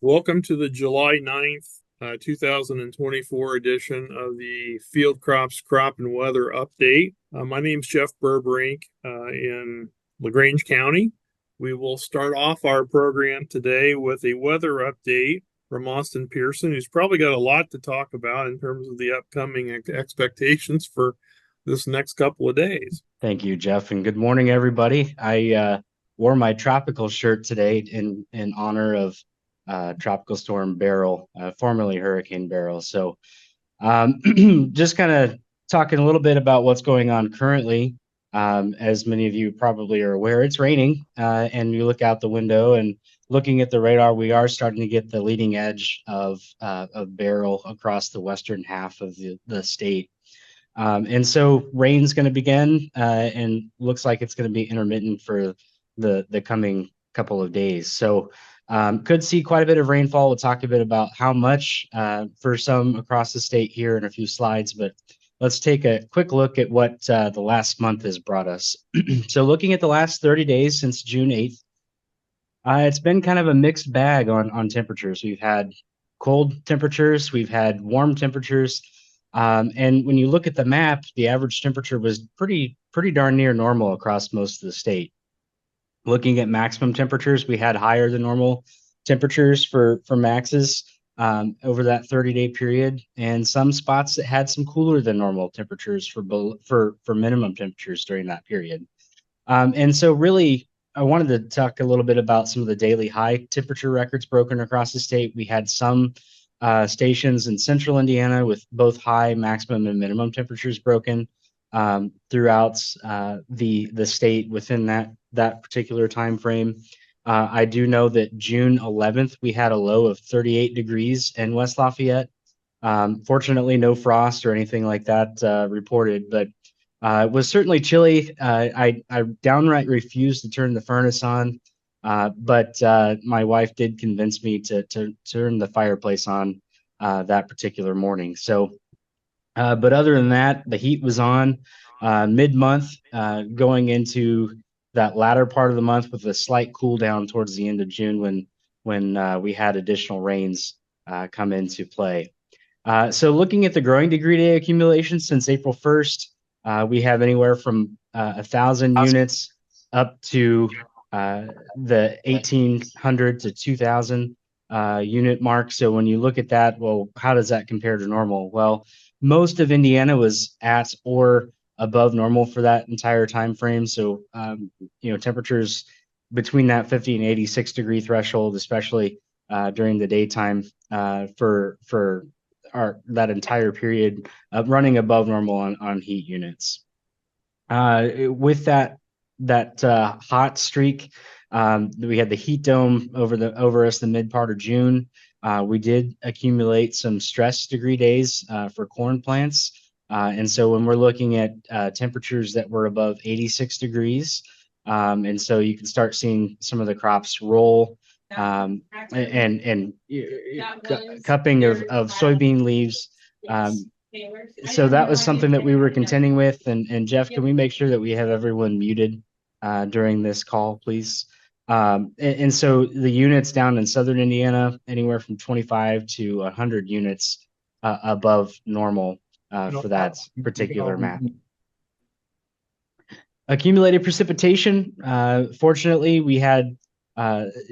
Welcome to the July 9th, 2024 edition of the Field Crops Crop and Weather Update. My name is Jeff Burbrink in LaGrange County. We will start off our program today with a weather update from Austin Pearson, who's probably got a lot to talk about in terms of the upcoming expectations for this next couple of days. Thank you, Jeff, and good morning, everybody. I wore my tropical shirt today in honor of Tropical Storm Beryl, formerly Hurricane Beryl. So, just kind of talking a little bit about what's going on currently. As many of you probably are aware, it's raining, and you look out the window and looking at the radar, we are starting to get the leading edge of Beryl across the western half of the state. And so rain's going to begin, and looks like it's going to be intermittent for the coming couple of days. So could see quite a bit of rainfall. We'll talk a bit about how much for some across the state here in a few slides, but let's take a quick look at what the last month has brought us. So looking at the last 30 days since June 8th, it's been kind of a mixed bag on temperatures. We've had cold temperatures, we've had warm temperatures. And when you look at the map, the average temperature was pretty darn near normal across most of the state. Looking at maximum temperatures, we had higher than normal temperatures for maxes over that 30-day period, and some spots that had some cooler than normal temperatures for minimum temperatures during that period. And so really, I wanted to talk a little bit about some of the daily high temperature records broken across the state. We had some stations in central Indiana with both high, maximum, and minimum temperatures broken throughout the state within that particular time frame. I do know that June 11th, we had a low of 38 degrees in West Lafayette. Fortunately, no frost or anything like that reported, but it was certainly chilly. I downright refused to turn the furnace on. But my wife did convince me to turn the fireplace on that particular morning. So, but other than that, the heat was on mid-month, going into that latter part of the month with a slight cool down towards the end of June when we had additional rains come into play. So looking at the growing degree day accumulation since April 1st, we have anywhere from 1,000 units up to the 1,800 to 2,000 unit mark. So when you look at that, well, how does that compare to normal? Well, most of Indiana was at or above normal for that entire time frame. So temperatures between that 50 and 86 degree threshold, especially during the daytime, for that entire period, running above normal on heat units. With that hot streak, we had the heat dome over us the mid part of June. We did accumulate some stress degree days for corn plants. And so when we're looking at temperatures that were above 86 degrees, and so you can start seeing some of the crops roll, and cupping of soybean leaves. So that was something that we were contending with. And Jeff, can we make sure that we have everyone muted during this call, please? And so the units down in southern Indiana, anywhere from 25 to 100 units above normal for that particular map. Accumulated precipitation. Fortunately, we had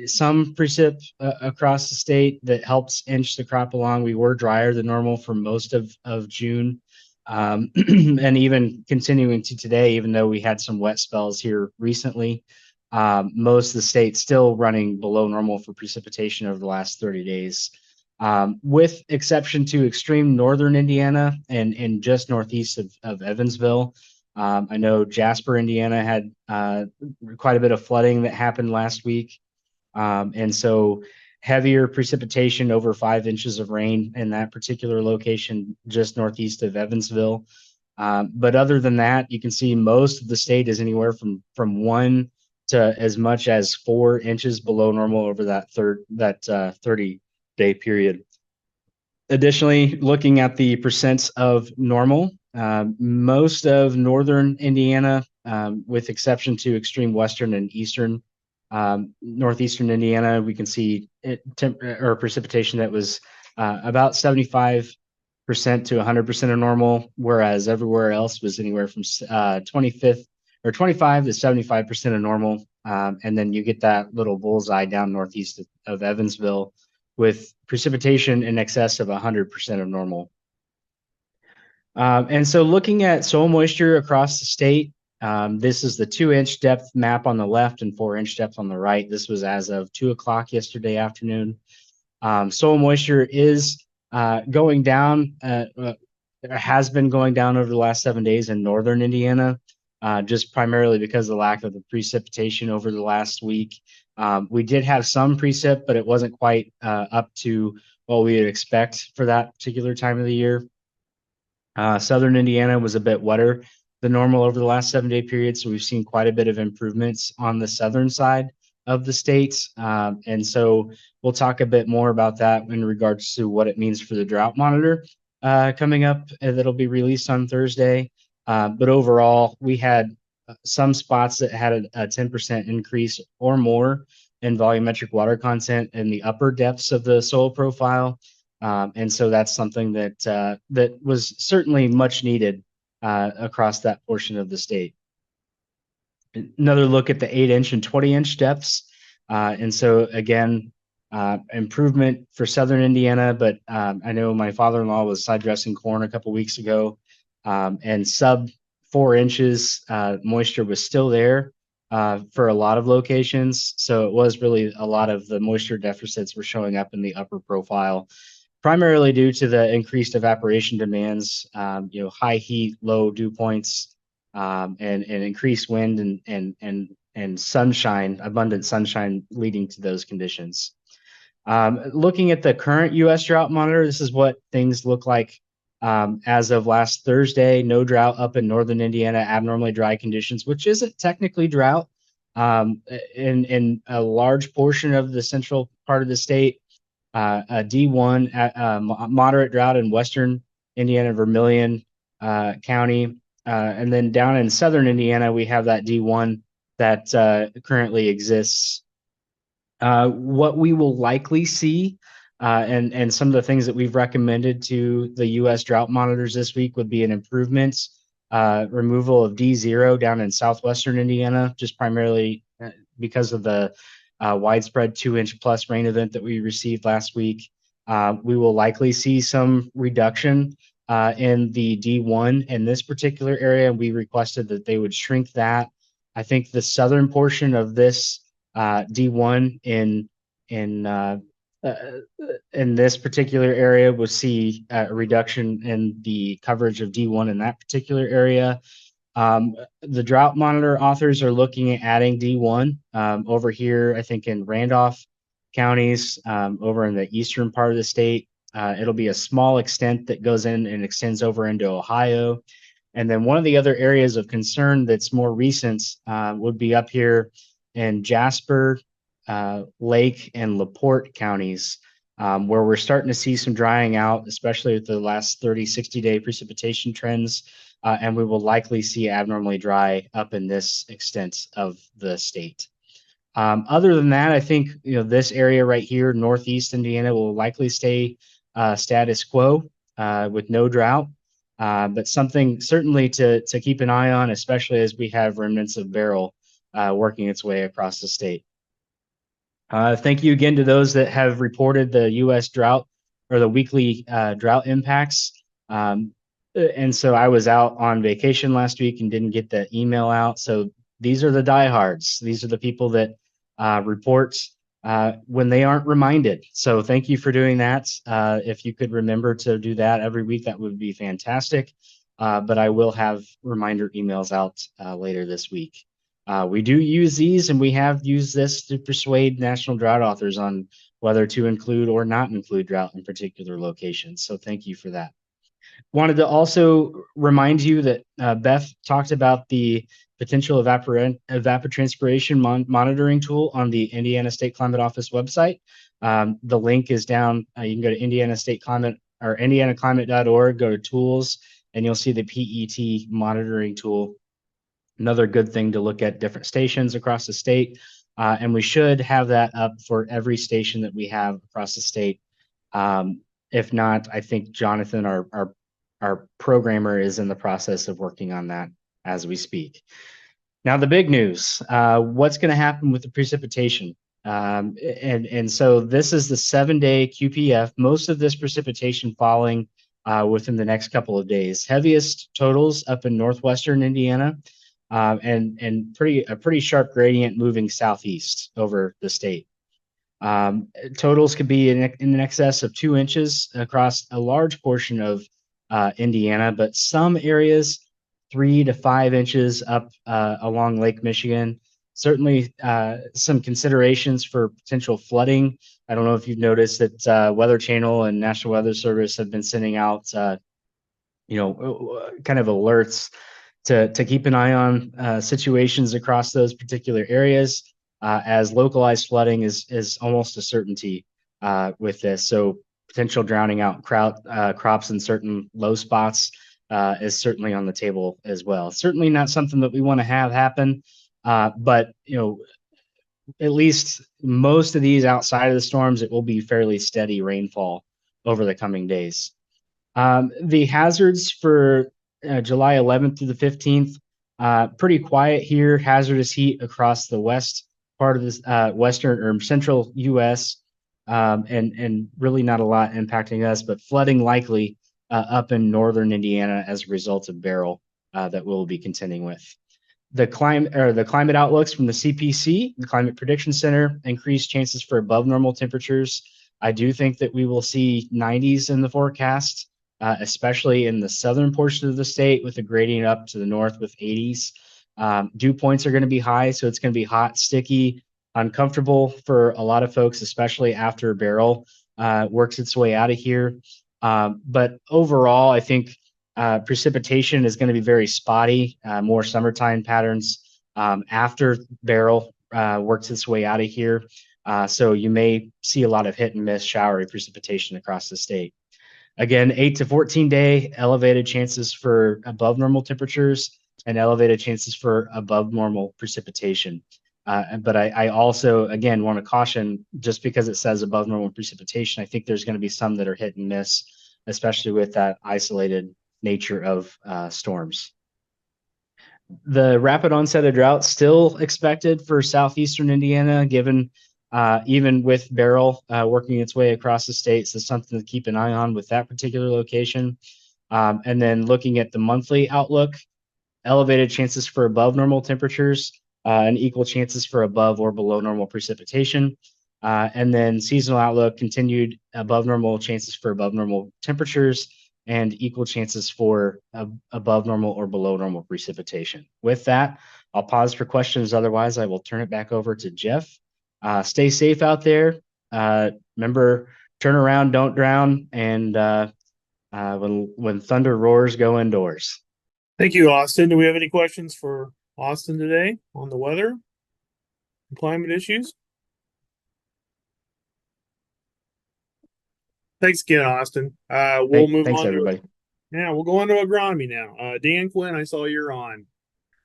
some precip across the state that helps inch the crop along. We were drier than normal for most of June, and even continuing to today, even though we had some wet spells here recently. Most of the state still running below normal for precipitation over the last 30 days, with exception to extreme northern Indiana and just northeast of Evansville. I know Jasper, Indiana had quite a bit of flooding that happened last week. And so heavier precipitation, over 5 inches of rain in that particular location, just northeast of Evansville. But other than that, you can see most of the state is anywhere from 1 to as much as 4 inches below normal over that 30-day period. Additionally, looking at the percents of normal, most of northern Indiana, with exception to extreme western and eastern Northeastern Indiana, we can see precipitation that was about 75% to 100% of normal, whereas everywhere else was anywhere from 25th or 25 to 75% of normal. And then you get that little bullseye down northeast of Evansville with precipitation in excess of 100% of normal. And so looking at soil moisture across the state, this is the 2-inch depth map on the left and 4-inch depth on the right. This was as of 2 o'clock yesterday afternoon. Soil moisture is going down, has been going down over the last 7 days in northern Indiana, just primarily because of the lack of the precipitation over the last week. We did have some precip, but it wasn't quite up to what we would expect for that particular time of the year. Southern Indiana was a bit wetter than normal over the last 7-day period, so we've seen quite a bit of improvements on the southern side of the state. And so we'll talk a bit more about that in regards to what it means for the drought monitor coming up that'll be released on Thursday. But overall, we had some spots that had a 10% increase or more in volumetric water content in the upper depths of the soil profile. And so that's something that that was certainly much needed across that portion of the state. Another look at the 8-inch and 20-inch depths. And so again, improvement for southern Indiana, but I know my father-in-law was side dressing corn a couple weeks ago, and sub 4 inches moisture was still there for a lot of locations. So it was really a lot of the moisture deficits were showing up in the upper profile, primarily due to the increased evaporation demands, high heat, low dew points, and increased wind and sunshine, abundant sunshine leading to those conditions. Looking at the current U.S. drought monitor, this is what things look like as of last Thursday. No drought up in northern Indiana, abnormally dry conditions, which isn't technically drought. In a large portion of the central part of the state, a D1 moderate drought in western Indiana, Vermilion County. And then down in southern Indiana, we have that D1 that currently exists. What we will likely see, and some of the things that we've recommended to the U.S. drought monitors this week would be an improvement, removal of D0 down in southwestern Indiana, just primarily because of the widespread 2-inch plus rain event that we received last week. We will likely see some reduction in the D1 in this particular area. We requested that they would shrink that. I think the southern portion of this D1 in this particular area will see a reduction in the coverage of D1 in that particular area. The drought monitor authors are looking at adding D1 over here, I think in Randolph counties, over in the eastern part of the state. It'll be a small extent that goes in and extends over into Ohio. And then one of the other areas of concern that's more recent would be up here in Jasper, Lake, and LaPorte counties, where we're starting to see some drying out, especially with the last 30, 60-day precipitation trends. And we will likely see abnormally dry up in this extent of the state. Other than that, I think this area right here, northeast Indiana, will likely stay status quo with no drought, but something certainly to keep an eye on, especially as we have remnants of beryl working its way across the state. Thank you again to those that have reported the U.S. drought or the weekly drought impacts. And so I was out on vacation last week and didn't get the email out. So these are the diehards. These are the people that report when they aren't reminded. So thank you for doing that. If you could remember to do that every week, that would be fantastic. But I will have reminder emails out later this week. We do use these, and we have used this to persuade national drought authors on whether to include or not include drought in particular locations. So thank you for that. Wanted to also remind you that Beth talked about the potential evapotranspiration monitoring tool on the Indiana State Climate Office website. The link is down. You can go to Indiana State Climate or indianaclimate.org, go to tools, and you'll see the PET monitoring tool. Another good thing to look at different stations across the state. And we should have that up for every station that we have across the state. If not, I think Jonathan, our programmer, is in the process of working on that as we speak. Now, the big news, what's going to happen with the precipitation? And so this is the 7-day QPF, most of this precipitation falling within the next couple of days. Heaviest totals up in northwestern Indiana, and a pretty sharp gradient moving southeast over the state. Totals could be in excess of 2 inches across a large portion of Indiana, but some areas 3 to 5 inches up along Lake Michigan. Certainly, some considerations for potential flooding. I don't know if you've noticed that Weather Channel and National Weather Service have been sending out, kind of alerts to keep an eye on situations across those particular areas, as localized flooding is almost a certainty with this. So potential drowning out crops in certain low spots is certainly on the table as well. Certainly not something that we want to have happen, but at least most of these outside of the storms, it will be fairly steady rainfall over the coming days. The hazards for July 11th through the 15th, pretty quiet here. Hazardous heat across the west part of this western or central U.S., and really not a lot impacting us, but flooding likely up in northern Indiana as a result of Beryl that we'll be contending with. The climate outlooks from the CPC, the Climate Prediction Center, increased chances for above normal temperatures. I do think that we will see 90s in the forecast, especially in the southern portion of the state, with a gradient up to the north with 80s. Dew points are going to be high, so it's going to be hot, sticky, uncomfortable for a lot of folks, especially after Beryl works its way out of here. But overall, I think precipitation is going to be very spotty, more summertime patterns after Beryl works its way out of here. So you may see a lot of hit and miss showery precipitation across the state. Again, 8 to 14 day elevated chances for above normal temperatures and elevated chances for above normal precipitation. But I also, again, want to caution, just because it says above normal precipitation, I think there's going to be some that are hit and miss, especially with that isolated nature of storms. The rapid onset of drought still expected for southeastern Indiana, given even with Beryl working its way across the state. So something to keep an eye on with that particular location. And then looking at the monthly outlook, elevated chances for above normal temperatures and equal chances for above or below normal precipitation. And then seasonal outlook, continued above normal chances for above normal temperatures and equal chances for above normal or below normal precipitation. With that, I'll pause for questions. Otherwise, I will turn it back over to Jeff. Stay safe out there. Remember, turn around, don't drown, and when thunder roars, go indoors. Thank you, Austin. Do we have any questions for Austin today on the weather and climate issues? Thanks again, Austin. We'll move Thanks, on. Everybody. We'll go on to agronomy now. Dan Quinn, I saw you're on.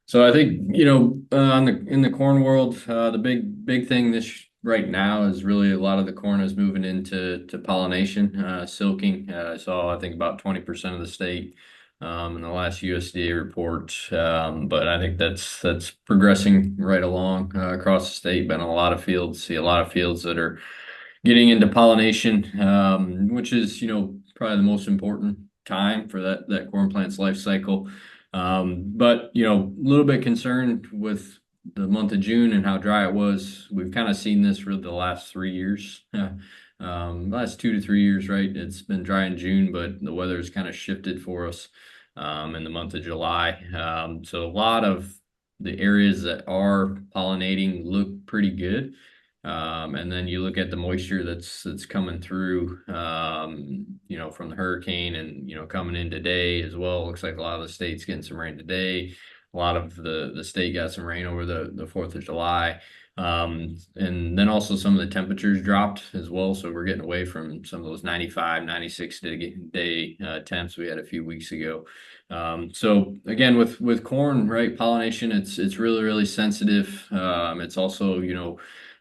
So I think, in the corn world, the big thing this right now is really a lot of the corn is moving into pollination, silking. I saw, I think, about 20% of the state in the last USDA report. But I think that's progressing right along across the state. Been a lot of fields, see a lot of fields that are getting into pollination, which is, probably the most important time for that corn plant's life cycle. But, a little bit concerned with the month of June and how dry it was. We've kind of seen this for the last 3 years. Last 2 to 3 years, right? It's been dry in June, but the weather's kind of shifted for us in the month of July. So a lot of the areas that are pollinating look pretty good. And then you look at the moisture that's coming through, from the hurricane and, coming in today as well. Looks like a lot of the state's getting some rain today. A lot of the state got some rain over the 4th of July. And then also some of the temperatures dropped as well. So we're getting away from some of those 95, 96 day temps we had a few weeks ago. So again, with corn, right, pollination, it's really, really sensitive. It's also,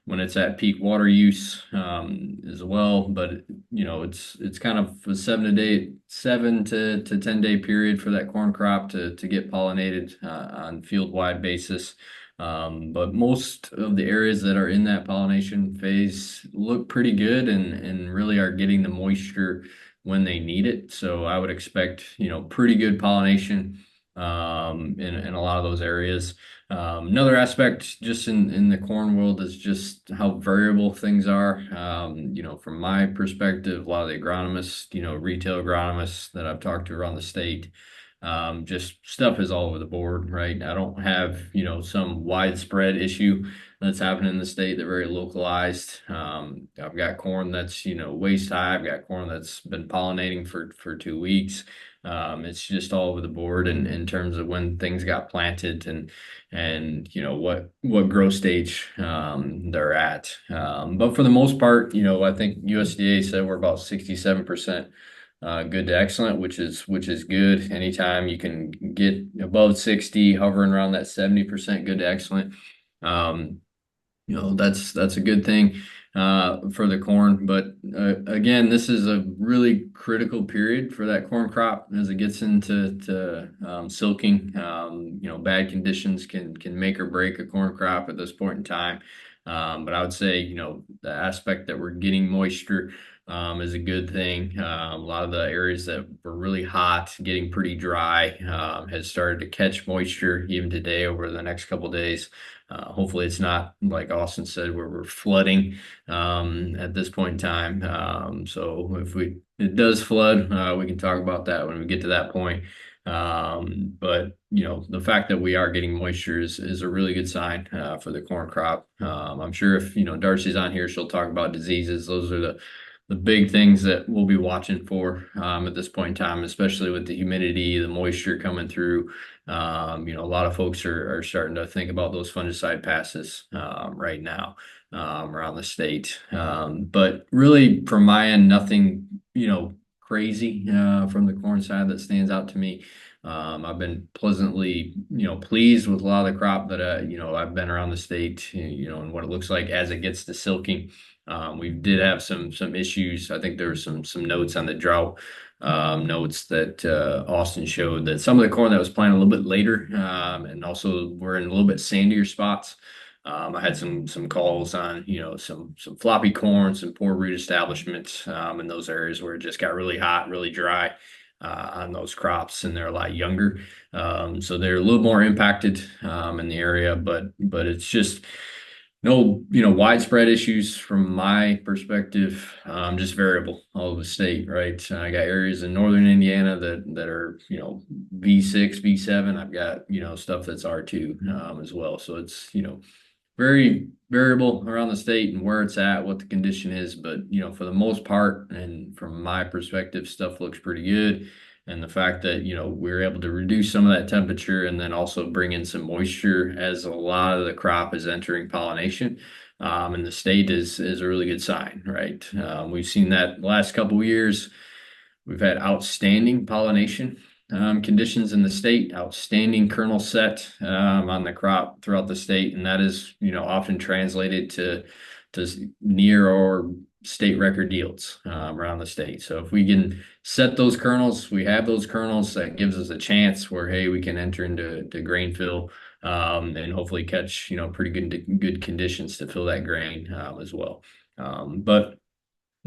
when it's at peak water use as well, but it's kind of a 7 to 10 day period for that corn crop to get pollinated on field wide basis. But most of the areas that are in that pollination phase look pretty good and really are getting the moisture when they need it. So I would expect, pretty good pollination in a lot of those areas. Another aspect just in the corn world is just how variable things are. From my perspective, a lot of the agronomists, retail agronomists that I've talked to around the state, just stuff is all over the board, right? I don't have, some widespread issue that's happening in the state. They're very localized. I've got corn that's, waist high. I've got corn that's been pollinating for 2 weeks. It's just all over the board in terms of when things got planted and what growth stage they're at. But for the most part, I think USDA said we're about 67% good to excellent, which is good. Anytime you can get above 60, hovering around that 70% good to excellent, that's a good thing for the corn. But again, this is a really critical period for that corn crop as it gets into silking. Bad conditions can make or break a corn crop at this point in time. But I would say, the aspect that we're getting moisture is a good thing. A lot of the areas that were really hot, getting pretty dry, has started to catch moisture even today over the next couple of days. Hopefully it's not like Austin said where we're flooding at this point in time. So if it does flood, we can talk about that when we get to that point. But the fact that we are getting moisture is a really good sign for the corn crop. I'm sure if Darcy's on here, she'll talk about diseases. Those are the big things that we'll be watching for at this point in time, especially with the humidity, the moisture coming through. A lot of folks are starting to think about those fungicide passes right now around the state. But really, from my end, nothing, crazy from the corn side that stands out to me. I've been pleasantly, pleased with a lot of the crop that, I've been around the state, and what it looks like as it gets to silking. We did have some issues. I think there were some notes on the drought notes that Austin showed that some of the corn that was planted a little bit later, and also we're in a little bit sandier spots. I had some calls on some floppy corn, some poor root establishments in those areas where it just got really hot, really dry on those crops, and they're a lot younger, so they're a little more impacted in the area. But it's just no, widespread issues from my perspective, just variable all over the state, right? I got areas in northern Indiana that are, V6, V7. I've got, stuff that's R2 as well. So it's, very variable around the state and where it's at, what the condition is. But, for the most part, and from my perspective, stuff looks pretty good. And the fact that, we're able to reduce some of that temperature and then also bring in some moisture as a lot of the crop is entering pollination in the state is a really good sign, right? We've seen that the last couple of years. We've had outstanding pollination conditions in the state, outstanding kernel set on the crop throughout the state, and that is, often translated to near or state record yields around the state. So if we can set those kernels, we have those kernels, that gives us a chance where, hey, we can enter into grain fill and hopefully catch, pretty good conditions to fill that grain as well. But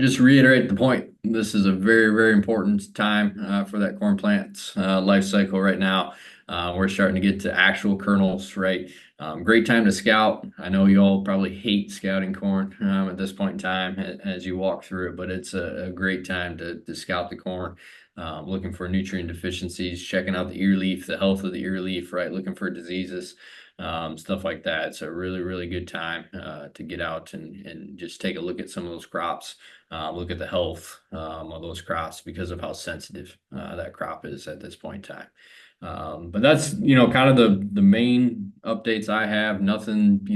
just reiterate the point, this is a very, very important time for that corn plant's life cycle right now. We're starting to get to actual kernels, right? Great time to scout. I know you all probably hate scouting corn at this point in time as you walk through it, but it's a great time to scout the corn, looking for nutrient deficiencies, checking out the ear leaf, the health of the ear leaf, right? Looking for diseases, stuff like that. It's a really, really good time to get out and just take a look at some of those crops, look at the health of those crops because of how sensitive that crop is at this point in time. But that's, kind of the main updates I have. Nothing,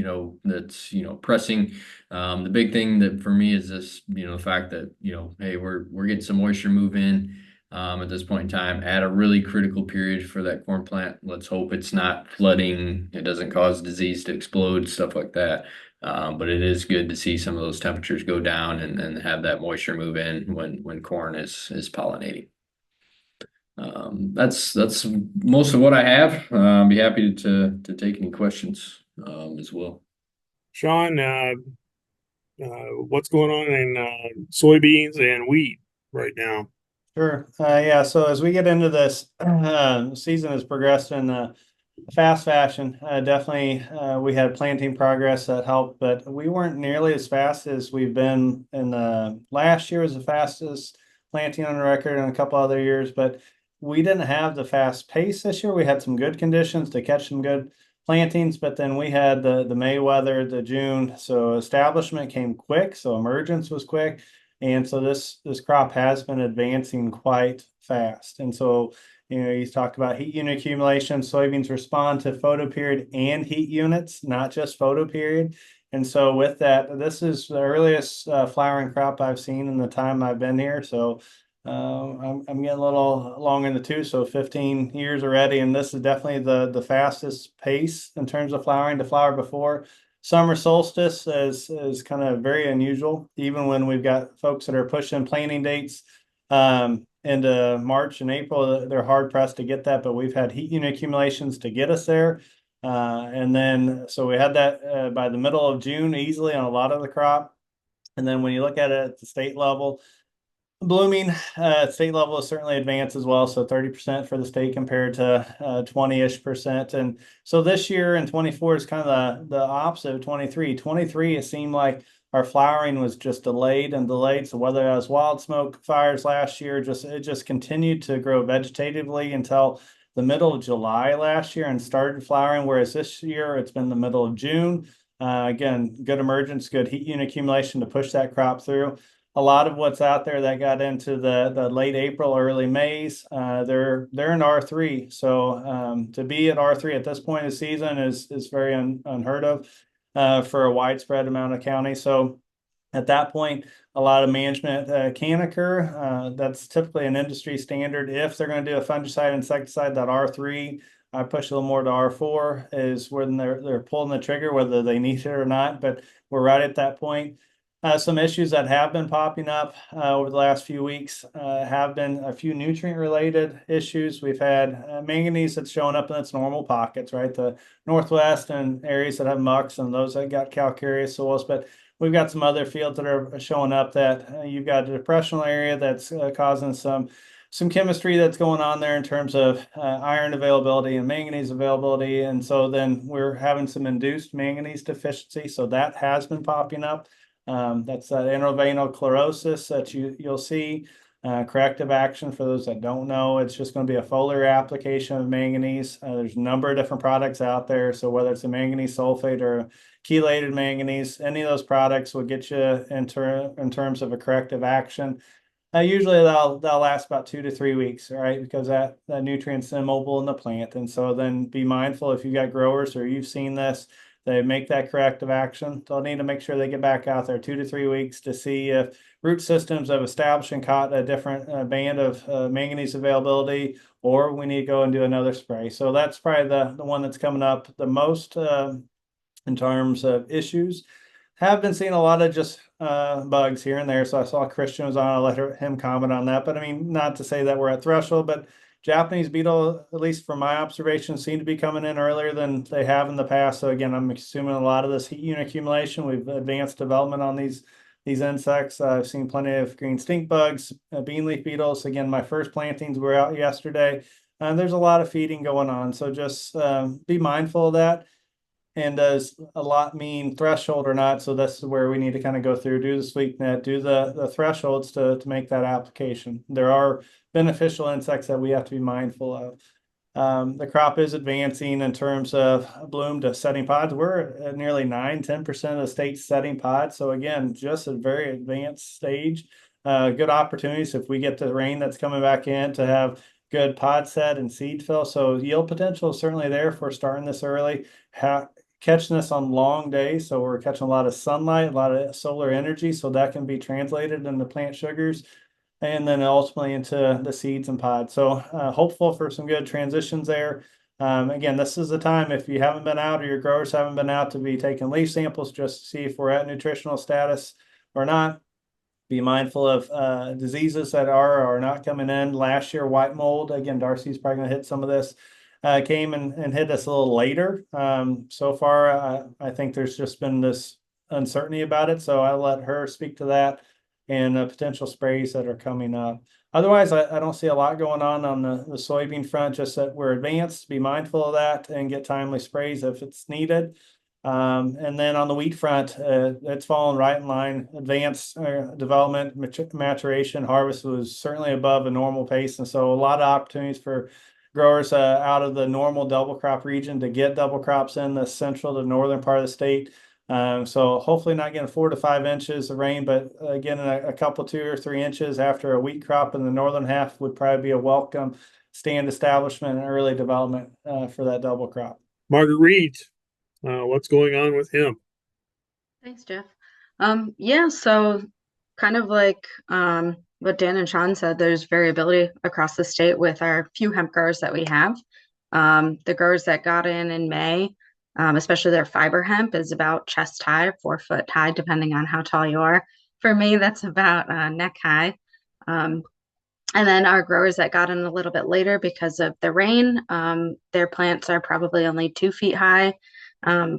that's, pressing. The big thing that for me is this, the fact that, hey, we're getting some moisture move in at this point in time at a really critical period for that corn plant. Let's hope it's not flooding, it doesn't cause disease to explode, stuff like that. But it is good to see some of those temperatures go down and have that moisture move in when corn is pollinating. That's most of what I have. Be happy to take any questions as well. Shaun, what's going on in soybeans and wheat right now? Sure. Yeah. So as we get into this, season has progressed in a fast fashion. Definitely, we had planting progress that helped, but we weren't nearly as fast as we've been in the last year was the fastest planting on record and a couple other years, but we didn't have the fast pace this year. We had some good conditions to catch some good plantings, but then we had the May weather, the June. So establishment came quick. So emergence was quick. And so this crop has been advancing quite fast. And so, you talk about heat unit accumulation. Soybeans respond to photoperiod and heat units, not just photoperiod. And so with that, this is the earliest flowering crop I've seen in the time I've been here. So I'm getting a little long in the tooth, so 15 years already, and this is definitely the fastest pace in terms of flowering to flower before summer solstice is kind of very unusual, even when we've got folks that are pushing planting dates into March and April. They're hard pressed to get that, but we've had heat unit accumulations to get us there. And then, so we had that by the middle of June easily on a lot of the crop. And then when you look at it at the state level, blooming state level is certainly advanced as well. So 30% for the state compared to 20-ish%. And so this year in 24 is kind of the opposite of 23. 23, it seemed like our flowering was just delayed and delayed. So whether it was wild smoke fires last year, it just continued to grow vegetatively until the middle of July last year and started flowering. Whereas this year it's been the middle of June. Again, good emergence, good heat unit accumulation to push that crop through. A lot of what's out there that got into the late April, early Mays, they're in R3. So to be at R3 at this point of the season is very unheard of for a widespread amount of counties. So at that point, a lot of management can occur. That's typically an industry standard. If they're going to do a fungicide, insecticide, that R3, I push a little more to R4 is when they're pulling the trigger, whether they need it or not. But we're right at that point. Some issues that have been popping up over the last few weeks have been a few nutrient-related issues. We've had manganese that's showing up in its normal pockets, right? The Northwest and areas that have mucks and those that got calcareous soils. But we've got some other fields that are showing up that you've got a depressional area that's causing some chemistry that's going on there in terms of iron availability and manganese availability. And so then we're having some induced manganese deficiency. So that has been popping up. That's that intraveinal chlorosis that you'll see. Corrective action, for those that don't know, it's just going to be a foliar application of manganese. There's a number of different products out there. So whether it's a manganese sulfate or chelated manganese, any of those products will get you in terms of a corrective action. Usually they'll last about 2 to 3 weeks, right? Because that nutrient's immobile in the plant. And so then be mindful if you've got growers or you've seen this, they make that corrective action. They'll need to make sure they get back out there 2 to 3 weeks to see if root systems have established and caught a different band of manganese availability, or we need to go and do another spray. So that's probably the one that's coming up the most in terms of issues. Have been seeing a lot of just bugs here and there. So I saw Christian was on, I'll let him comment on that. But I mean, not to say that we're at threshold, but Japanese beetle, at least from my observation, seem to be coming in earlier than they have in the past. So again, I'm assuming a lot of this heat unit accumulation, we've advanced development on these insects. I've seen plenty of green stink bugs, bean leaf beetles. Again, my first plantings were out yesterday. There's a lot of feeding going on. So just be mindful of that. And does a lot mean threshold or not? So this is where we need to kind of go through, do the sweep net, do the thresholds to make that application. There are beneficial insects that we have to be mindful of. The crop is advancing in terms of bloom to setting pods. We're at nearly 9-10% of the state's setting pods. So again, just a very advanced stage. Good opportunities if we get the rain that's coming back in to have good pod set and seed fill. So yield potential is certainly there for starting this early. Catching this on long days, so we're catching a lot of sunlight, a lot of solar energy, so that can be translated into plant sugars, and then ultimately into the seeds and pods. So hopeful for some good transitions there. Again, this is the time, if you haven't been out or your growers haven't been out, to be taking leaf samples just to see if we're at nutritional status or not. Be mindful of diseases that are or not coming in. Last year, white mold, again, Darcy's probably going to hit some of this, came and hit us a little later. So far, I think there's just been this uncertainty about it. So I'll let her speak to that and potential sprays that are coming up. Otherwise, I don't see a lot going on the soybean front, just that we're advanced. Be mindful of that and get timely sprays if it's needed. And then on the wheat front, it's fallen right in line. Advanced development, maturation, harvest was certainly above a normal pace. And so a lot of opportunities for growers out of the normal double crop region to get double crops in the central to northern part of the state. So hopefully not getting 4 to 5 inches of rain, but again, a couple, 2 or 3 inches after a wheat crop in the northern half would probably be a welcome stand establishment and early development for that double crop. Marguerite, what's going on with hemp? Thanks, Jeff. Yeah, so kind of like what Dan and Shaun said, there's variability across the state with our few hemp growers that we have. The growers that got in May, especially their fiber hemp, is about chest high, 4 foot high, depending on how tall you are. For me, that's about neck high. And then our growers that got in a little bit later because of the rain, their plants are probably only 2 feet high.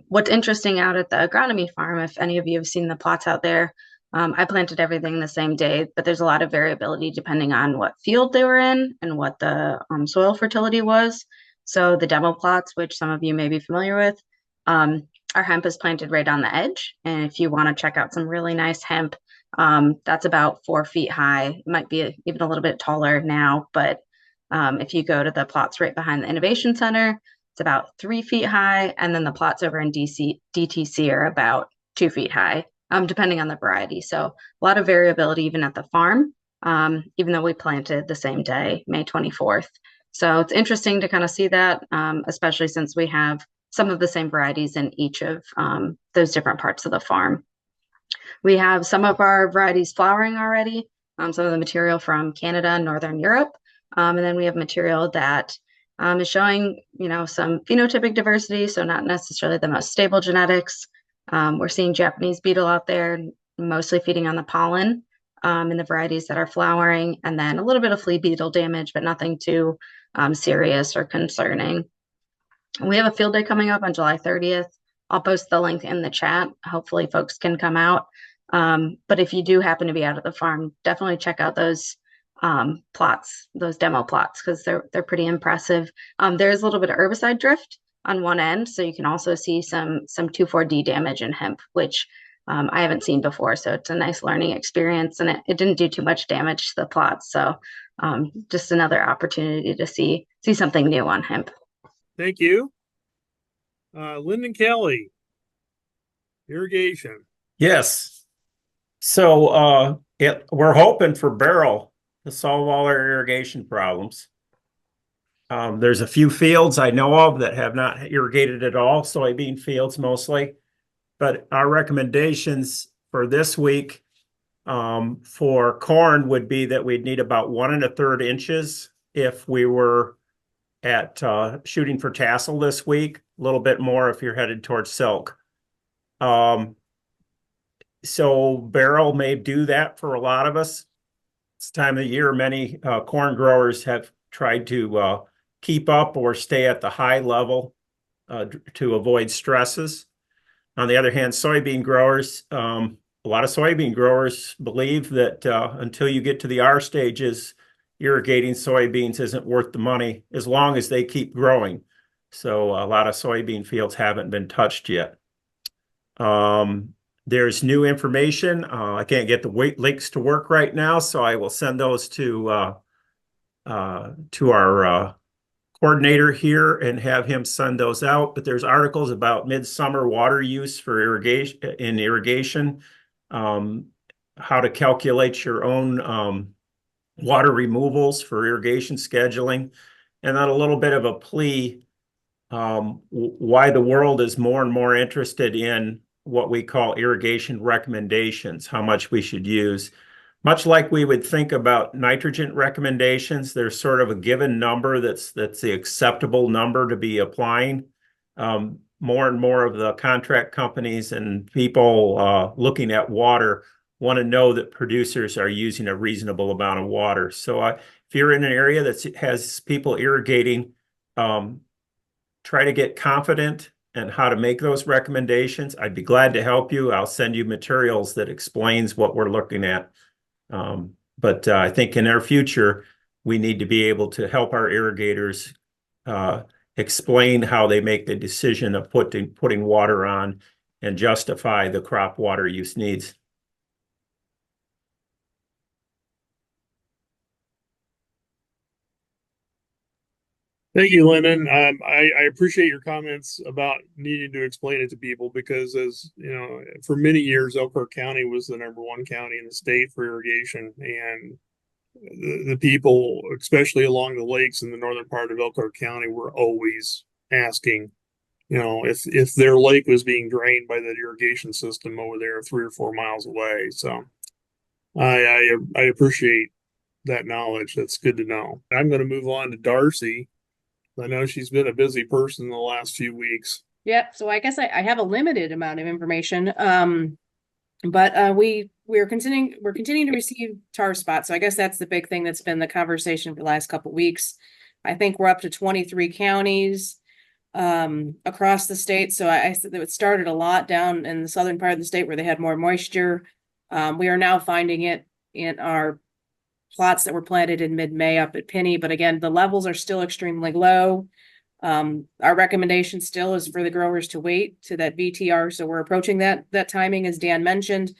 What's interesting out at the agronomy farm, if any of you have seen the plots out there, I planted everything the same day, but there's a lot of variability depending on what field they were in and what the soil fertility was. So the demo plots, which some of you may be familiar with, our hemp is planted right on the edge. And if you want to check out some really nice hemp, that's about 4 feet high. It might be even a little bit taller now, but if you go to the plots right behind the Innovation Center, it's about 3 feet high, and then the plots over in DTC are about 2 feet high, depending on the variety. So a lot of variability even at the farm, even though we planted the same day, May 24th. So it's interesting to kind of see that, especially since we have some of the same varieties in each of those different parts of the farm. We have some of our varieties flowering already, some of the material from Canada and Northern Europe, and then we have material that is showing, some phenotypic diversity, so not necessarily the most stable genetics. We're seeing Japanese beetle out there, mostly feeding on the pollen in the varieties that are flowering, and then a little bit of flea beetle damage, but nothing too serious or concerning. We have a field day coming up on July 30th. I'll post the link in the chat. Hopefully folks can come out. But if you do happen to be out at the farm, definitely check out those plots, those demo plots, because they're pretty impressive. There's a little bit of herbicide drift on one end, so you can also see some 2,4-D damage in hemp, which I haven't seen before. So it's a nice learning experience, and it didn't do too much damage to the plots. So just another opportunity to see something new on hemp. Thank you. Lyndon Kelly, irrigation. Yes. So we're hoping for Beryl to solve all our irrigation problems. There's a few fields I know of that have not irrigated at all, soybean fields mostly. But our recommendations for this week for corn would be that we'd need about 1 1/3 inches if we were at shooting for tassel this week, a little bit more if you're headed towards silk. So Beryl may do that for a lot of us. This time of the year, many corn growers have tried to keep up or stay at the high level to avoid stresses. On the other hand, soybean growers, a lot of soybean growers believe that until you get to the R stages, irrigating soybeans isn't worth the money as long as they keep growing. So a lot of soybean fields haven't been touched yet. There's new information. I can't get the links to work right now, so I will send those to our coordinator here and have him send those out. But there's articles about midsummer water use for irrigation, how to calculate your own water removals for irrigation scheduling, and then a little bit of a plea why the world is more and more interested in what we call irrigation recommendations, how much we should use. Much like we would think about nitrogen recommendations, there's sort of a given number that's the acceptable number to be applying. More and more of the contract companies and people looking at water want to know that producers are using a reasonable amount of water. So if you're in an area that has people irrigating, try to get confident in how to make those recommendations. I'd be glad to help you. I'll send you materials that explains what we're looking at. But I think in our future, we need to be able to help our irrigators explain how they make the decision of putting water on and justify the crop water use needs. Thank you, Lyndon. I appreciate your comments about needing to explain it to people because, as you know, for many years, Elkhart County was the #1 county in the state for irrigation, and the people, especially along the lakes in the northern part of Elkhart County, were always asking, you know, if their lake was being drained by that irrigation system over there 3 or 4 miles away. So I appreciate that knowledge. That's good to know. I'm going to move on to Darcy. I know she's been a busy person the last few weeks. Yeah, so I guess I have a limited amount of information. But we're continuing to receive tar spots. So I guess that's the big thing that's been the conversation for the last couple of weeks. I think we're up to 23 counties across the state. So I said that it started a lot down in the southern part of the state where they had more moisture. We are now finding it in our plots that were planted in mid-May up at Penny, but again, the levels are still extremely low. Our recommendation still is for the growers to wait to that VTR. So we're approaching that timing, as Dan mentioned,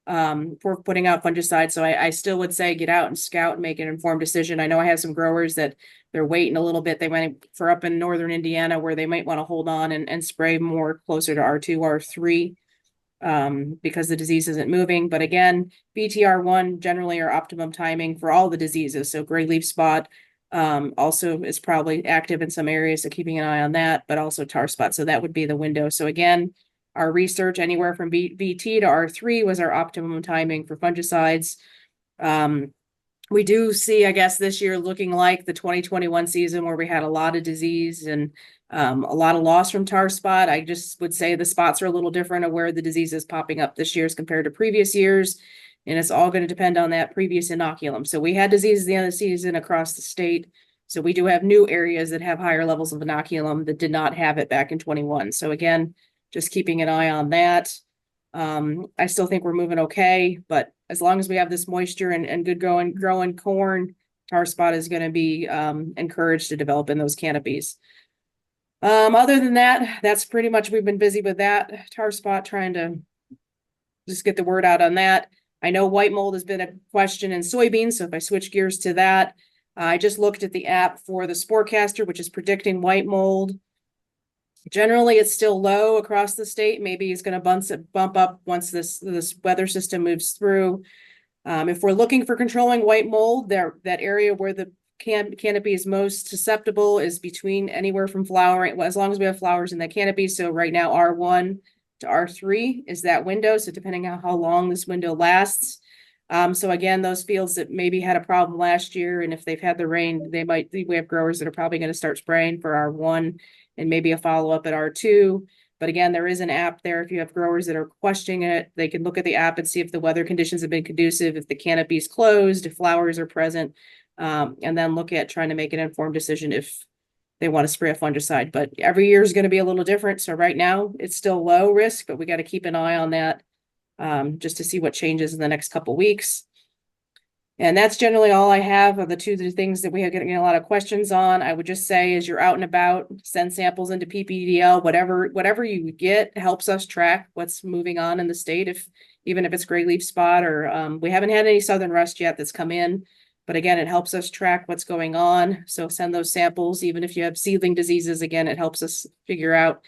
for putting out fungicide. So I still would say get out and scout and make an informed decision. I know I have some growers that they're waiting a little bit. They went for up in northern Indiana where they might want to hold on and spray more closer to R2, R3. Because the disease isn't moving. But again, BTR1 generally are optimum timing for all the diseases. So gray leaf spot also is probably active in some areas, so keeping an eye on that, but also tar spot. So that would be the window. So again, our research anywhere from BT to R3 was our optimum timing for fungicides. We do see, I guess, this year looking like the 2021 season where we had a lot of disease and a lot of loss from tar spot. I just would say the spots are a little different of where the disease is popping up this year as compared to previous years. And it's all going to depend on that previous inoculum. So we had diseases at the end of the season across the state. So we do have new areas that have higher levels of inoculum that did not have it back in 21. So again, just keeping an eye on that. I still think we're moving okay, but as long as we have this moisture and good growing corn, tar spot is going to be encouraged to develop in those canopies. Other than that, that's pretty much, we've been busy with that tar spot, trying to just get the word out on that. I know white mold has been a question in soybeans. So if I switch gears to that, I just looked at the app for the Sporecaster, which is predicting white mold. Generally, it's still low across the state. Maybe it's going to bump up once this weather system moves through. If we're looking for controlling white mold, that area where the canopy is most susceptible is between anywhere from flowering, well, as long as we have flowers in that canopy. So right now, R1 to R3 is that window. So depending on how long this window lasts. So again, those fields that maybe had a problem last year, and if they've had the rain, we have growers that are probably going to start spraying for R1 and maybe a follow-up at R2. But again, there is an app there. If you have growers that are questioning it, they can look at the app and see if the weather conditions have been conducive, if the canopy is closed, if flowers are present, and then look at trying to make an informed decision if they want to spray a fungicide. But every year is going to be a little different. So right now it's still low risk, but we got to keep an eye on that just to see what changes in the next couple weeks. And that's generally all I have of the two things that we are getting a lot of questions on. I would just say, as you're out and about, send samples into PPDL, whatever you get helps us track what's moving on in the state. Even if it's gray leaf spot or we haven't had any southern rust yet that's come in, but again, it helps us track what's going on. So send those samples, even if you have seedling diseases. Again, it helps us figure out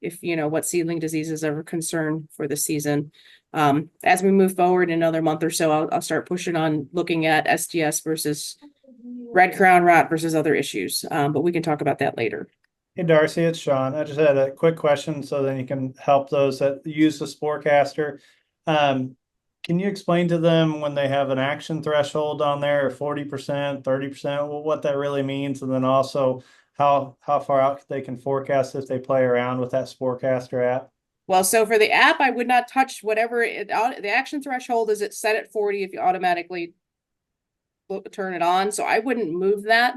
if, what seedling diseases are a concern for the season. As we move forward in another month or so, I'll start pushing on looking at SDS versus red crown rot versus other issues. But we can talk about that later. Hey Darcy, it's Shaun. I just had a quick question so then you can help those that use the Sporecaster. Can you explain to them when they have an action threshold on there, 40%, 30%, what that really means? And then also how far out they can forecast if they play around with that Sporecaster app? Well, so for the app, I would not touch whatever the action threshold is. It's set at 40 if you automatically turn it on. So I wouldn't move that.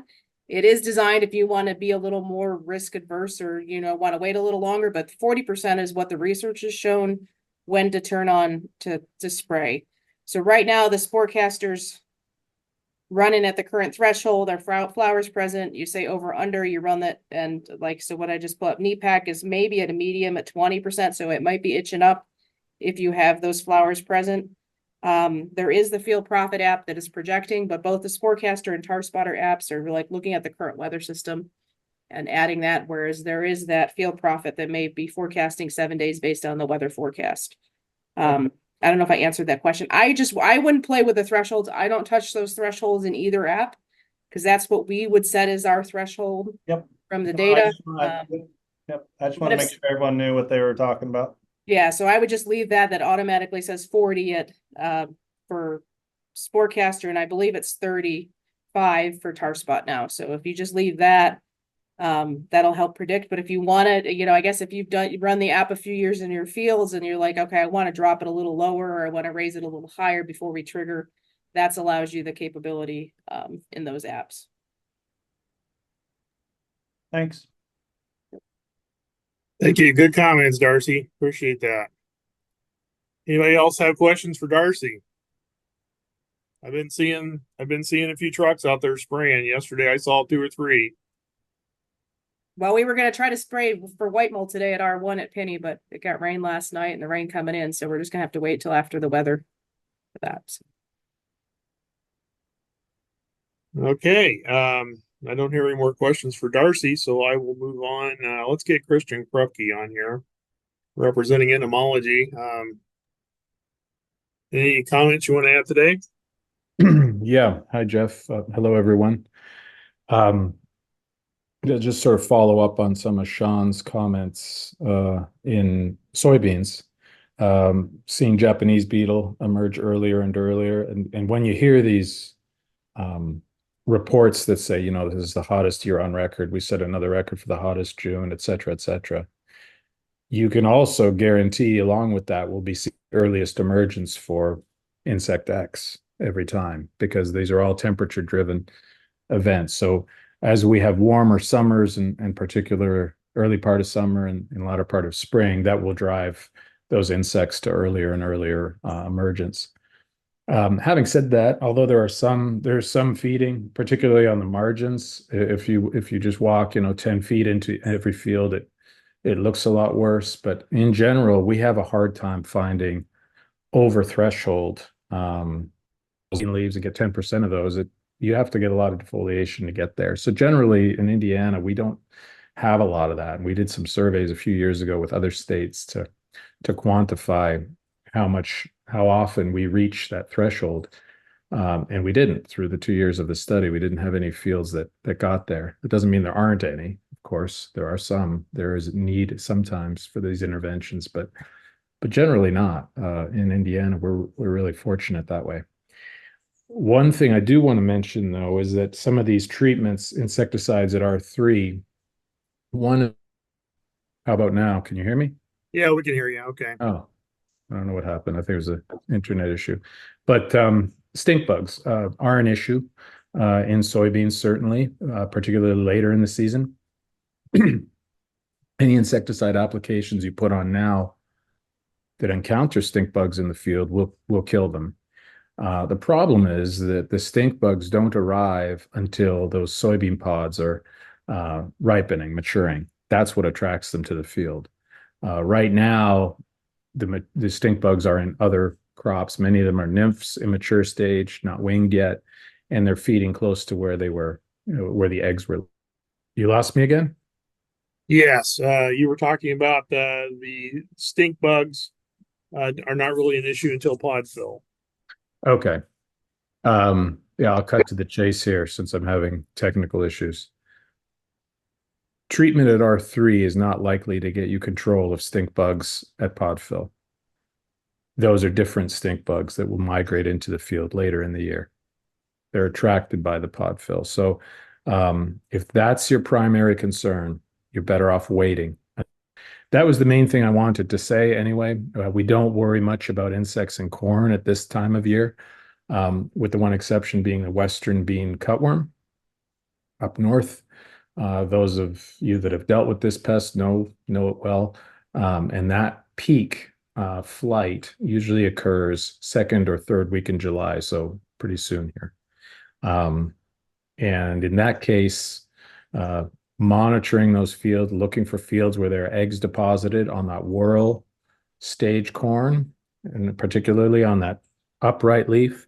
It is designed if you want to be a little more risk adverse or, want to wait a little longer, but 40% is what the research has shown when to turn on to spray. So right now the Sporecasters running at the current threshold, our flowers present, you say over under, you run that, and so what I just put up, NEPAC is maybe at a medium at 20%, so it might be itching up if you have those flowers present. There is the Field Profit app that is projecting, but both the Sporecaster and Tar Spotter apps are looking at the current weather system and adding that, whereas there is that Field Profit that may be forecasting 7 days based on the weather forecast. I don't know if I answered that question. I wouldn't play with the thresholds. I don't touch those thresholds in either app because that's what we would set as our threshold. Yep. From the data. Yep. I just want to make sure everyone knew what they were talking about. Yeah, so I would just leave that automatically says 40 at for Sporecaster, and I believe it's 35 for Tar Spot now. So if you just leave that, that'll help predict. But if you want to, I guess if you run the app a few years in your fields and you're like, okay, I want to drop it a little lower or I want to raise it a little higher before we trigger, that allows you the capability in those apps. Thanks. Thank you. Good comments, Darcy. Appreciate that. Anybody else have questions for Darcy? I've been seeing a few trucks out there spraying. Yesterday I saw 2 or 3. Well, we were going to try to spray for white mold today at R1 at Penny, but it got rain last night and the rain coming in. So we're just going to have to wait till after the weather for that. So. Okay. I don't hear any more questions for Darcy, so I will move on. Let's get Christian Krupke on here, representing Entomology. Any comments you want to add today? Yeah. Hi, Jeff. Hello, everyone. Just sort of follow up on some of Shaun's comments in soybeans. Seeing Japanese beetle emerge earlier and earlier. And when you hear these reports that say, this is the hottest year on record, we set another record for the hottest June, et cetera, you can also guarantee along with that will be earliest emergence for insect X every time, because these are all temperature driven events. So as we have warmer summers and particular early part of summer and latter part of spring, that will drive those insects to earlier and earlier emergence. Having said that, although there's some feeding, particularly on the margins, if you just walk 10 feet into every field, it looks a lot worse. But in general, we have a hard time finding over threshold leaves and get 10% of those. You have to get a lot of defoliation to get there. So generally in Indiana, we don't have a lot of that. And we did some surveys a few years ago with other states to quantify how often we reach that threshold. And we didn't. Through the 2 years of the study, we didn't have any fields that got there. It doesn't mean there aren't any. Of course, there are some. There is need sometimes for these interventions, but generally not. In Indiana, we're really fortunate that way. One thing I do want to mention, though, is that some of these treatments, insecticides at R3, how about now? Can you hear me? Yeah, we can hear you. Okay. Oh, I don't know what happened. I think it was an internet issue. But stink bugs are an issue in soybeans, certainly, particularly later in the season. Any insecticide applications you put on now that encounter stink bugs in the field will kill them. The problem is that the stink bugs don't arrive until those soybean pods are ripening, maturing. That's what attracts them to the field. Right now, the stink bugs are in other crops. Many of them are nymphs, immature stage, not winged yet, and they're feeding close to where they were, where the eggs were. You lost me again? Yes, you were talking about the stink bugs are not really an issue until pod fill. Okay. Yeah, I'll cut to the chase here since I'm having technical issues. Treatment at R3 is not likely to get you control of stink bugs at pod fill. Those are different stink bugs that will migrate into the field later in the year. They're attracted by the pod fill. So if that's your primary concern, you're better off waiting. That was the main thing I wanted to say anyway. We don't worry much about insects in corn at this time of year, with the one exception being the western bean cutworm up north. Those of you that have dealt with this pest know it well. And that peak flight usually occurs second or third week in July, so pretty soon here. And in that case, monitoring those fields, looking for fields where there are eggs deposited on that whorl stage corn, and particularly on that upright leaf,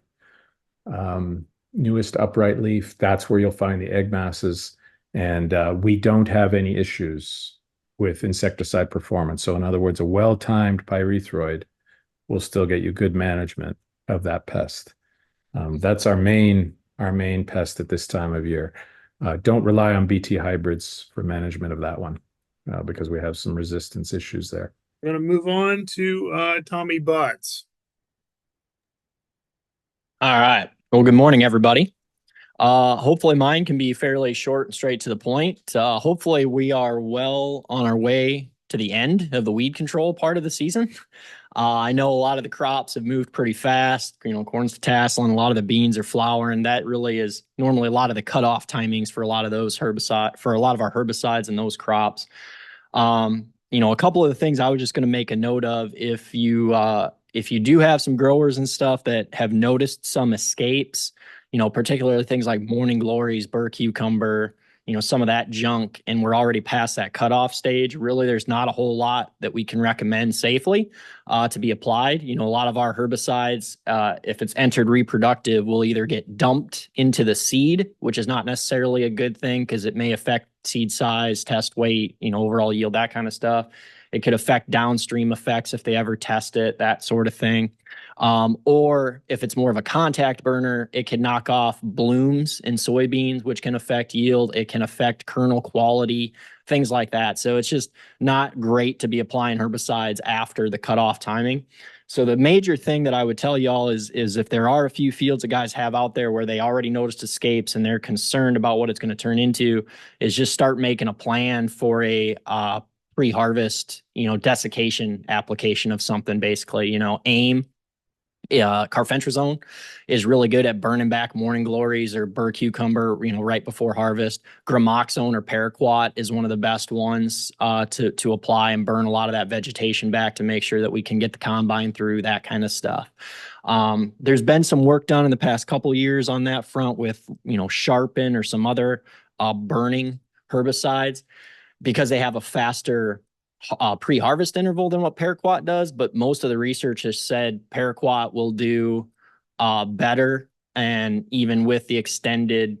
newest upright leaf, that's where you'll find the egg masses. And we don't have any issues with insecticide performance. So in other words, a well-timed pyrethroid will still get you good management of that pest. That's our main pest at this time of year. Don't rely on BT hybrids for management of that one because we have some resistance issues there. We're going to move on to Tommy Butz. All right. Well, good morning, everybody. Hopefully mine can be fairly short and straight to the point. Hopefully we are well on our way to the end of the weed control part of the season. I know a lot of the crops have moved pretty fast. Corn's tasseling, a lot of the beans are flowering. That really is normally a lot of the cutoff timings for a lot of those for a lot of our herbicides in those crops. A couple of the things I was just going to make a note of, if you do have some growers and stuff that have noticed some escapes, particularly things like morning glories, burr cucumber, some of that junk, and we're already past that cutoff stage. Really, there's not a whole lot that we can recommend safely to be applied. A lot of our herbicides, if it's entered reproductive, will either get dumped into the seed, which is not necessarily a good thing because it may affect seed size, test weight, overall yield, that kind of stuff. It could affect downstream effects if they ever test it, that sort of thing. Or if it's more of a contact burner, it can knock off blooms in soybeans, which can affect yield. It can affect kernel quality, things like that. So it's just not great to be applying herbicides after the cutoff timing. So the major thing that I would tell y'all is if there are a few fields that guys have out there where they already noticed escapes and they're concerned about what it's going to turn into, is just start making a plan for a pre-harvest, desiccation application of something. Basically, AIM, carfentrazone is really good at burning back morning glories or burr cucumber, right before harvest. Gramoxone or paraquat is one of the best ones to apply and burn a lot of that vegetation back to make sure that we can get the combine through, that kind of stuff. There's been some work done in the past couple of years on that front with, Sharpen or some other burning herbicides, because they have a faster pre-harvest interval than what paraquat does, but most of the research has said paraquat will do better, and even with the extended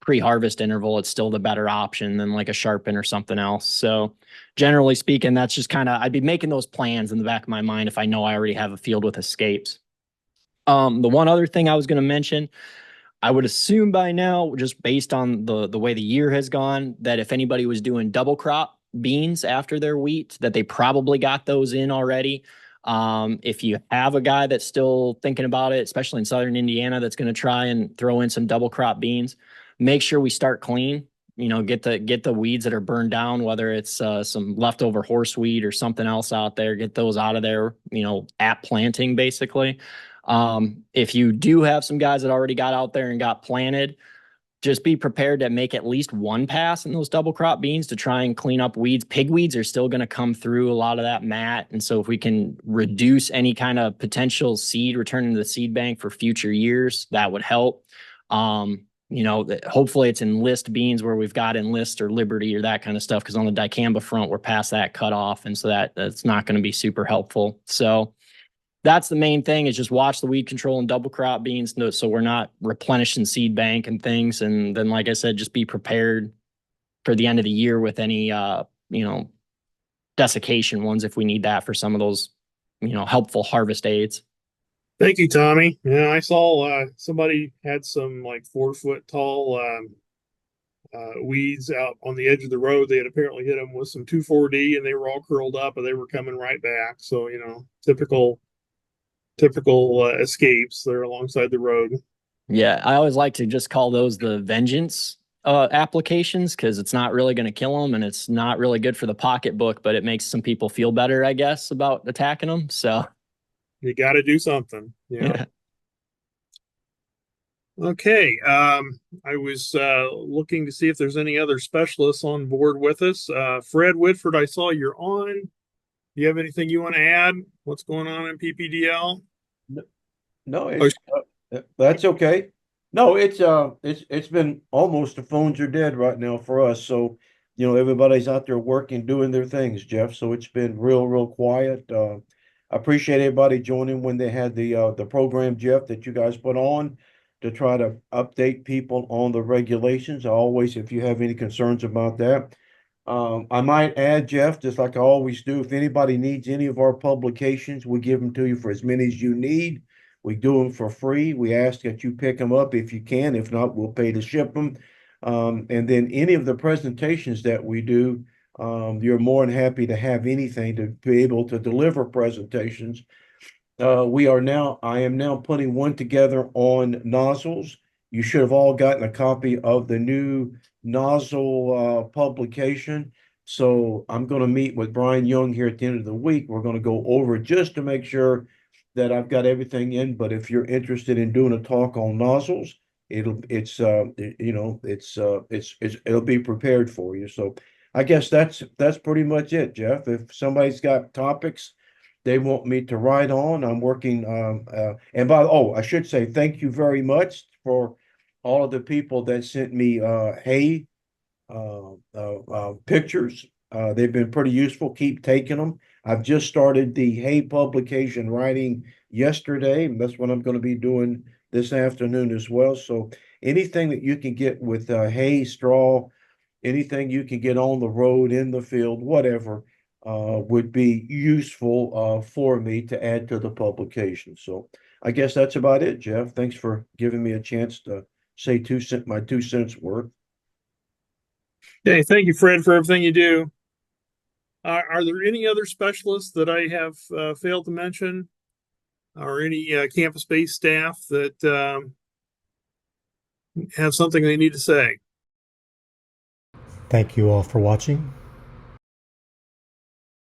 pre-harvest interval, it's still the better option than like a Sharpen or something else. So generally speaking, that's just kind of, I'd be making those plans in the back of my mind if I know I already have a field with escapes. The one other thing I was going to mention, I would assume by now, just based on the way the year has gone, that if anybody was doing double crop beans after their wheat, that they probably got those in already. If you have a guy that's still thinking about it, especially in southern Indiana, that's going to try and throw in some double crop beans, make sure we start clean. Get the weeds that are burned down, whether it's some leftover horseweed or something else out there, get those out of there, at planting, basically. If you do have some guys that already got out there and got planted, just be prepared to make at least one pass in those double crop beans to try and clean up weeds. Pigweeds are still going to come through a lot of that mat. And so if we can reduce any kind of potential seed returning to the seed bank for future years, that would help. Hopefully it's enlist beans where we've got enlist or liberty or that kind of stuff, because on the dicamba front, we're past that cutoff. And so that's not going to be super helpful. So that's the main thing, is just watch the weed control and double crop beans, so we're not replenishing seed bank and things. And then, like I said, just be prepared for the end of the year with any desiccation ones if we need that for some of those, helpful harvest aids. Thank you, Tommy. Yeah, I saw somebody had some like 4 foot tall weeds out on the edge of the road. They had apparently hit them with some 2,4-D, and they were all curled up, and they were coming right back. So typical escapes there alongside the road. Yeah, I always like to just call those the vengeance applications, because it's not really going to kill them, and it's not really good for the pocketbook, but it makes some people feel better, I guess, about attacking them. So you got to do something. yeah. Okay. I was looking to see if there's any other specialists on board with us. Fred Whitford, I saw you're on. Do you have anything you want to add? What's going on in PPDL? No, that's okay. No, it's been almost the phones are dead right now for us. So, everybody's out there working, doing their things, Jeff. So it's been real quiet. I appreciate everybody joining when they had the program, Jeff, that you guys put on to try to update people on the regulations. Always, if you have any concerns about that. I might add, Jeff, just like I always do, if anybody needs any of our publications, we give them to you for as many as you need. We do them for free. We ask that you pick them up if you can. If not, we'll pay to ship them. And then any of the presentations that we do, you're more than happy to have anything to be able to deliver presentations. I am now putting one together on nozzles. You should have all gotten a copy of the new nozzle publication. So I'm going to meet with Brian Young here at the end of the week. We're going to go over just to make sure that I've got everything in. But if you're interested in doing a talk on nozzles, it'll be prepared for you. So I guess that's pretty much it, Jeff. If somebody's got topics they want me to write on, I'm working. I should say thank you very much for all of the people that sent me hay pictures. They've been pretty useful. Keep taking them. I've just started the hay publication writing yesterday, and that's what I'm going to be doing this afternoon as well. So anything that you can get with hay, straw, anything you can get on the road, in the field, whatever, would be useful for me to add to the publication. So I guess that's about it, Jeff. Thanks for giving me a chance to say my 2 cents worth. Okay, thank you, Fred, for everything you do. Are there any other specialists that I have failed to mention, or any campus-based staff that have something they need to say? Thank you all for watching.